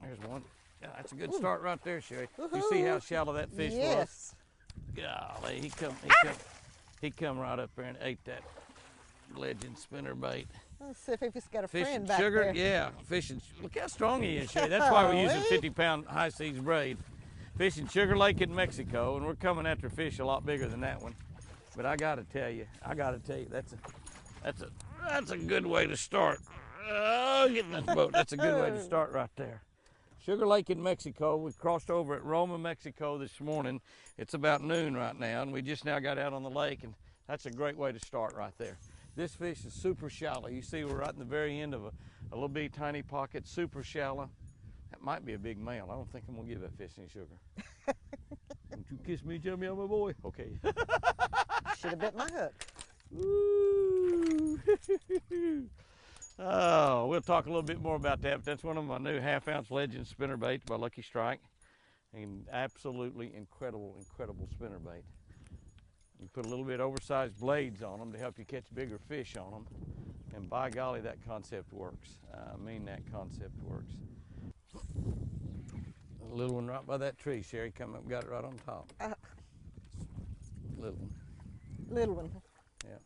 There's one. Yeah, that's a good start right there, Sherry. You see how shallow that fish was? Golly, he come right up there and ate that legend spinner bait. Let's see if he's got a Fish friend and back sugar, there. yeah. Fishing. Look how strong he is, Sherry. That's why we're using 50-pound high seas braid. Fishing Sugar Lake in Mexico, and we're coming after fish a lot bigger than that one. But I gotta tell you, that's a good way to start. Oh, get in that boat. That's a good way to start right there. Sugar Lake in Mexico. We crossed over at Roma, Mexico this morning. It's about noon right now, and we just now got out on the lake, and that's a great way to start right there. This fish is super shallow. You see we're right in the very end of a little bitty tiny pocket, super shallow. That might be a big male. I don't think I'm gonna give that fish any sugar. Don't you kiss me, Jeremy, I'm a boy. Okay. Should have bit my hook. Woo. Oh, we'll talk a little bit more about that, but that's one of my new half-ounce legend spinner baits by Lucky Strike. And absolutely incredible, incredible spinner bait. You put a little bit oversized blades on them to help you catch bigger fish on them. And by golly, that concept works. I mean, that concept works. A little one right by that tree, Sherry. Come up, got it right on top. Little one. Little one. Yeah.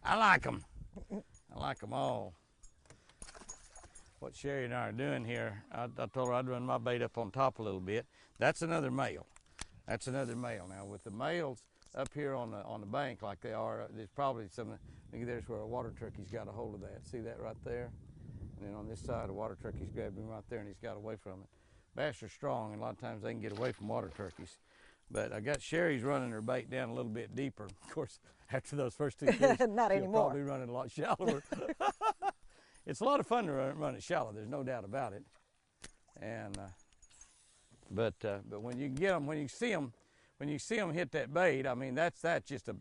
I like them. I like them all. What Sherry and I are doing here, I told her I'd run my bait up on top a little bit. That's another male. That's another male. Now with the males up here on the bank like they are, there's probably some, maybe there's where a water turkey's got a hold of that. See that right there? And then on this side, a water turkey's grabbed him right there and he's got away from it. Bass are strong and a lot of times they can get away from water turkeys. But I got Sherry's running her bait down a little bit deeper. Of course, after those first two fish, Not she'll anymore. probably running a lot shallower. It's a lot of fun to run it shallow. There's no doubt about it. And but when you get them, when you see them hit that bait, I mean that's just a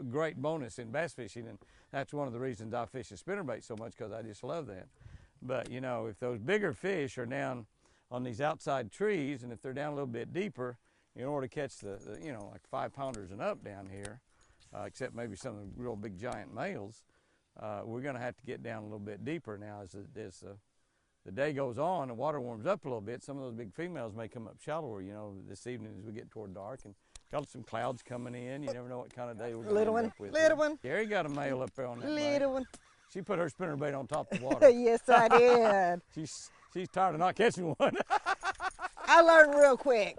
great bonus in bass fishing, and that's one of the reasons I fish a spinnerbait so much, because I just love that. But you know, if those bigger fish are down on these outside trees, and if they're down a little bit deeper, in order to catch the you know, like 5-pounders and up down here, except maybe some of the real big giant males, we're going to have to get down a little bit deeper now. As the day goes on, the water warms up a little bit, some of those big females may come up shallower, you know, this evening as we get toward dark, and got some clouds coming in. You never know what kind of day we're going to end up with. Little one. Gary got a male up there on that Little bank. one. She put her spinnerbait on top of the water. Yes, I did. She's tired of not catching one. I learned real quick.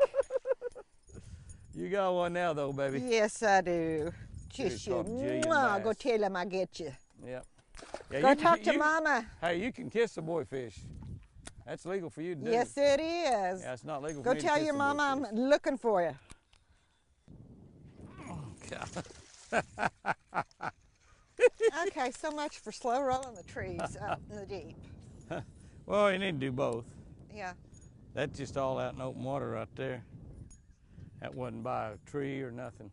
You got one now, though, baby. Yes, I do. Kiss you. Mwah. Go tell him I get you. Yep. Yeah, Go talk to Mama. Hey, you can kiss the boy fish. That's legal for you to do. Yes, it is. Yeah, it's not legal for Go me to tell kiss your the Mama boy I'm looking for you. Oh, God. Okay, so much for slow rolling the trees out in the deep. Well, you need to do both. Yeah. That's just all out in open water right there. That wasn't by a tree or nothing.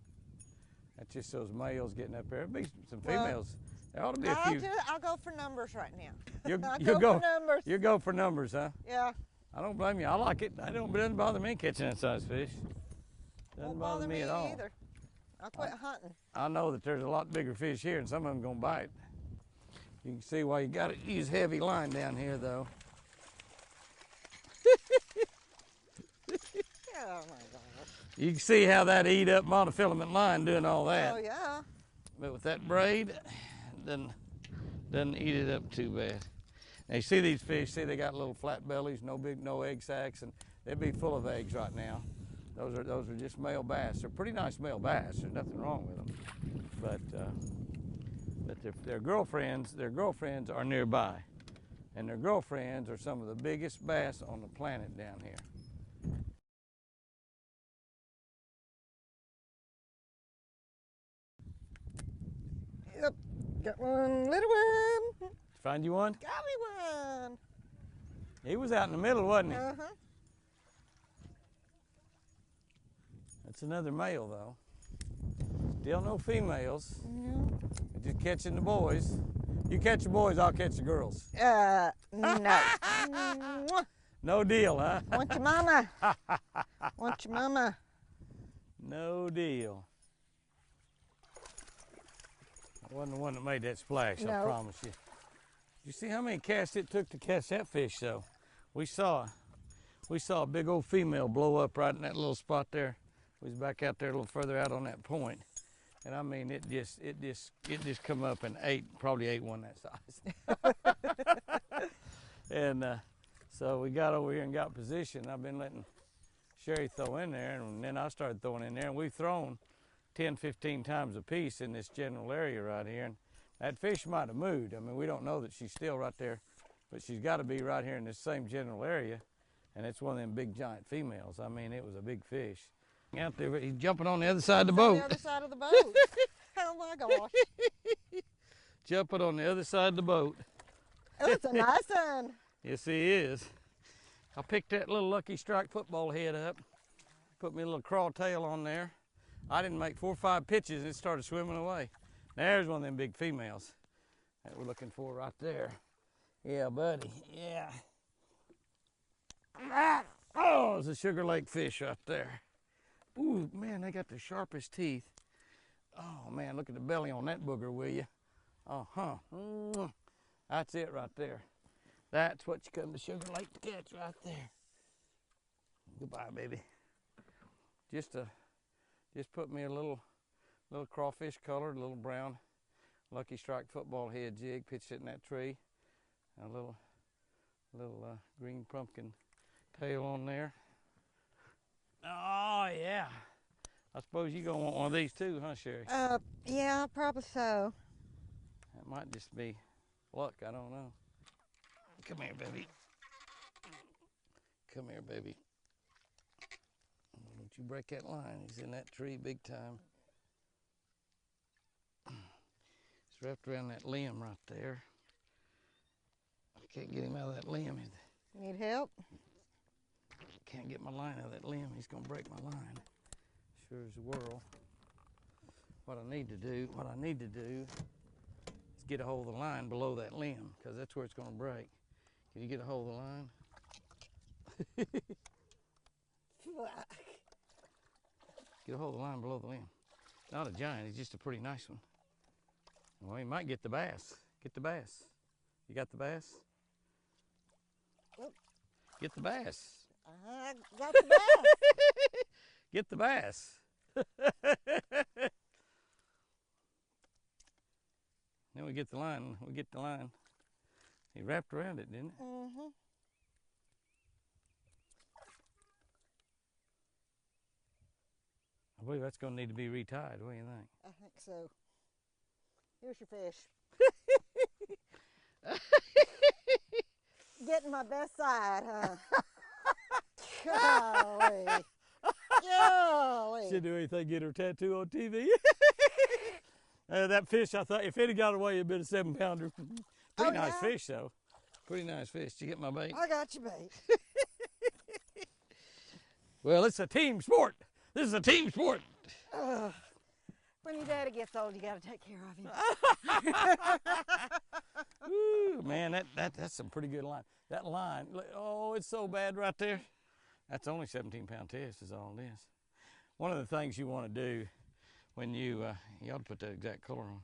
That's just those males getting up there. There'll be some females. There ought to be a few. I'll go for numbers right now. You'll go for numbers. You go for numbers, huh? Yeah. I don't blame you. I like it. It doesn't bother me catching that size fish. Doesn't bother me at all. Either. I'll quit hunting. I know that there's a lot bigger fish here, and some of them gonna bite. You can see why you got to use heavy line down here, though. Oh my God. You can see how that eat up monofilament line doing all that. Oh yeah. But with that braid, doesn't eat it up too bad. Now you see these fish, see they got little flat bellies, no egg sacs, and they'd be full of eggs right now. Those are just male bass. They're pretty nice male bass. There's nothing wrong with them. But their girlfriends are nearby, and their girlfriends are some of the biggest bass on the planet down here. Yep. Got one little one. Find you one? Got me one. He was out in the middle, wasn't he? Uh-huh. That's another male, though. Still no females. No. Just catching the boys. You catch the boys, I'll catch the girls. No. No deal, huh? Want your mama. Want your mama. No deal. That wasn't the one that made that splash, No. I promise you. You see how many casts it took to catch that fish, though? We saw a big old female blow up right in that little spot there. We was back out there a little further out on that point. And I mean, it just come up and probably ate one that size. And so we got over here and got positioned. I've been letting Sherry throw in there, and then I started throwing in there, and we've thrown 10, 15 times a piece in this general area right here. And that fish might have moved. I mean, we don't know that she's still right there, but she's got to be right here in this same general area. And it's one of them big giant females. I mean, it was a big fish. Out there, he's jumping on the other side of the boat. On the other side of the boat. Oh my gosh. Jumping on the other side of the boat. Oh, it's a nice one. Yes, he is. I picked that little Lucky Strike football head up, put me a little craw tail on there. I didn't make 4 or 5 pitches and it started swimming away. There's one of them big females that we're looking for right there. Yeah, buddy, yeah. Oh, it's a Sugar Lake fish right there. Ooh, man, they got the sharpest teeth. Oh, man, look at the belly on that booger, will you? Uh-huh. That's it right there. That's what you come to Sugar Lake to catch right there. Goodbye, baby. Just put me a little crawfish colored, little brown Lucky Strike football head jig, pitched it in that tree. A little green pumpkin tail on there. Oh yeah. I suppose you're gonna want one of these too, huh, Sherry? Yeah, probably so. That might just be luck, I don't know. Come here, baby. Come here, baby. Don't you break that line. He's in that tree big time. It's wrapped around that limb right there. I can't get him out of that limb. Need help? Can't get my line out of that limb. He's gonna break my line. Sure as the world. What I need to do is get a hold of the line below that limb, because that's where it's gonna break. Can you get a hold of the line? Get a hold of the line below the limb. Not a giant, he's just a pretty nice one. Well, he might get the bass. Get the bass. You got the bass? Oop. Get the bass. I got the bass. Get the bass. Then we get the line. He wrapped around it, didn't it? Mm-hmm. I believe that's going to need to be retied. What do you think? I think so. Here's your fish. Getting my best side, huh? Golly. Golly. She'd do anything to get her tattoo on TV. That fish, I thought, if it had got away, it'd been a 7-pounder. Pretty nice fish, though. Pretty nice fish. Did you get my bait? I got your bait. Well, it's a team sport. This is a team sport. When your daddy gets old, you got to take care of him. Ooh, man, that's some pretty good line. That line, oh, it's so bad right there. That's only 17-pound test is all it is. One of the things you want to do when you ought to put that exact color on.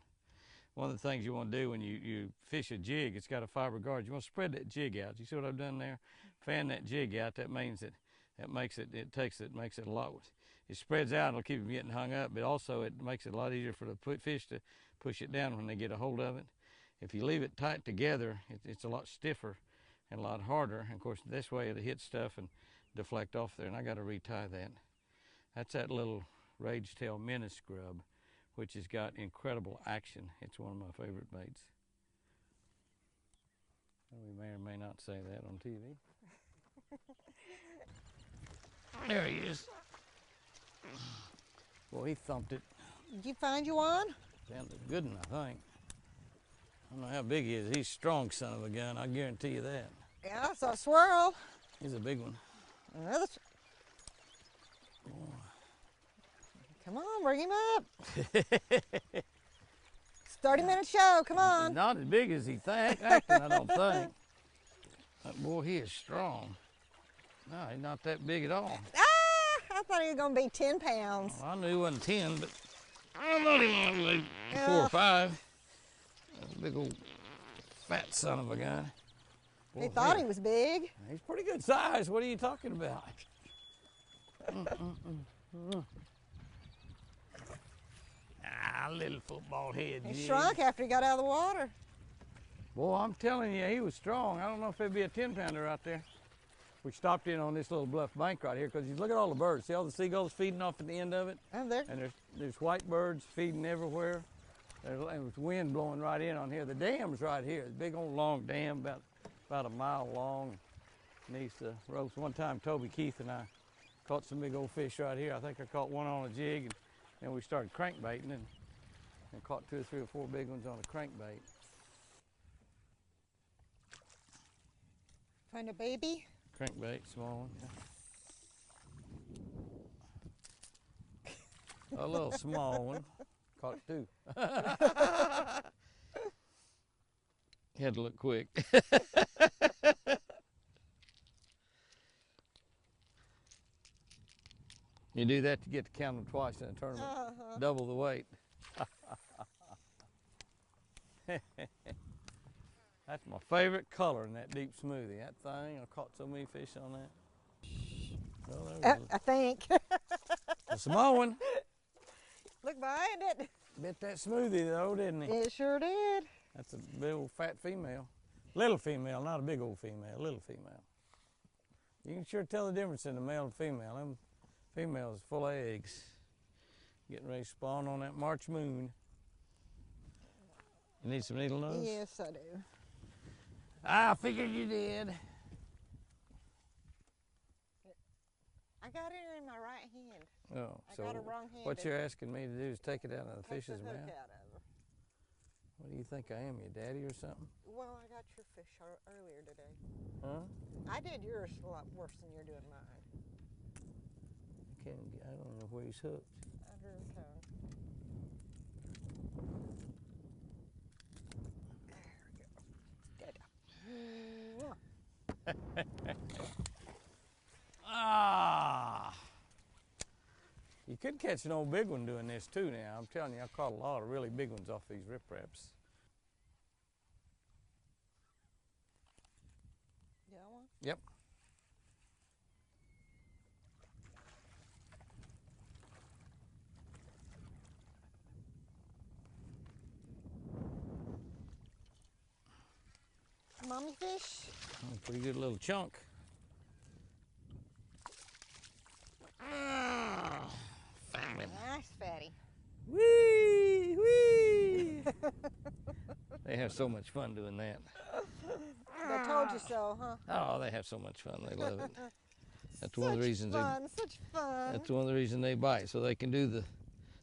One of the things you want to do when you fish a jig, it's got a fiber guard. You want to spread that jig out. You see what I've done there? Fan that jig out. That means that makes it a lot. It spreads out. It'll keep them getting hung up, but also it makes it a lot easier for the fish to push it down when they get a hold of it. If you leave it tight together, it's a lot stiffer and a lot harder. And of course, this way it'll hit stuff and deflect off there. And I got to retie that. That's that little Rage Tail Menace Grub, which has got incredible action. It's one of my favorite baits. We may or may not say that on TV. There he is. Well, he thumped it. Did you find you one? Found a good one, I think. I don't know how big he is. He's a strong son of a gun. I guarantee you that. Yeah, I saw a swirl. He's a big one. Another. Come on, bring him up. It's a 30-minute show. Come on. He's not as big as he acting, I don't think. That boy, he is strong. No, he's not that big at all. I thought he was going to be 10 pounds. Well, I knew he wasn't 10, but I thought he was like 4 or 5. That's a big old Fat son of a gun. He thought he was big. He's pretty good size. What are you talking about? Ah, little football head. He shrunk after he got out of the water. Boy, I'm telling you, he was strong. I don't know if there'd be a 10-pounder out there. We stopped in on this little bluff bank right here because you look at all the birds. See all the seagulls feeding off at the end of it? Oh, there. And there's white birds feeding everywhere. There's wind blowing right in on here. The dam's right here. It's a big old long dam, about a mile long. Needs to roast. One time, Toby Keith and I caught some big old fish right here. I think I caught one on a jig, and we started crankbaiting and caught 2 or 3 or 4 big ones on a crankbait. Find a baby? Crankbait, small one. Yeah. A little small one. Caught 2. Had to look quick. You do that to get to count them twice in a tournament. Double the weight. That's my favorite color in that deep smoothie. That thing, I caught so many fish on that. Well, I think. a small one. Look behind it. Bit that smoothie though, didn't he? It sure did. That's a big old fat female. Little female, not a big old female, little female. You can sure tell the difference in the male and female. Them females full of eggs. Getting ready to spawn on that March moon. You need some needle nose? Yes, I do. I figured you did. I got it in my right hand. Oh, I so got it wrong-handed. what you're asking me to do is take it out of the Take fish's the hook mouth? out of her. What do you think I am, your daddy or something? Well, I got your fish earlier today. Huh? I did yours a lot worse than you're doing mine. I don't know where he's hooked. Under his tongue. There we go. Ah! You could catch an old big one doing this too now. I'm telling you, I caught a lot of really big ones off these ripraps. You got one? Yep. Mommy fish? Oh, pretty good little chunk. Ah, found him. Nice fatty. Whee! Whee! They have so much fun doing that. I told you so, huh? Oh, they have so much fun. They love it. That's one of the reasons Such fun. That's one of the reasons they bite, so they can do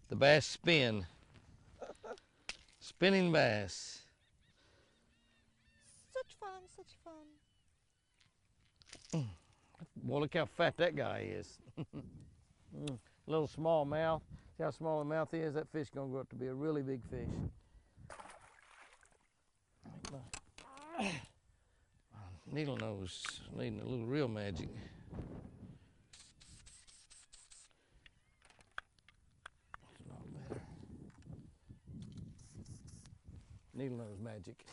the bass spin. Spinning bass. Such fun. Boy, look how fat that guy is. Little small mouth. See how small the mouth is? That fish gonna grow up to be a really big fish. Needle nose needing a little real magic. That's not better. Needle nose magic.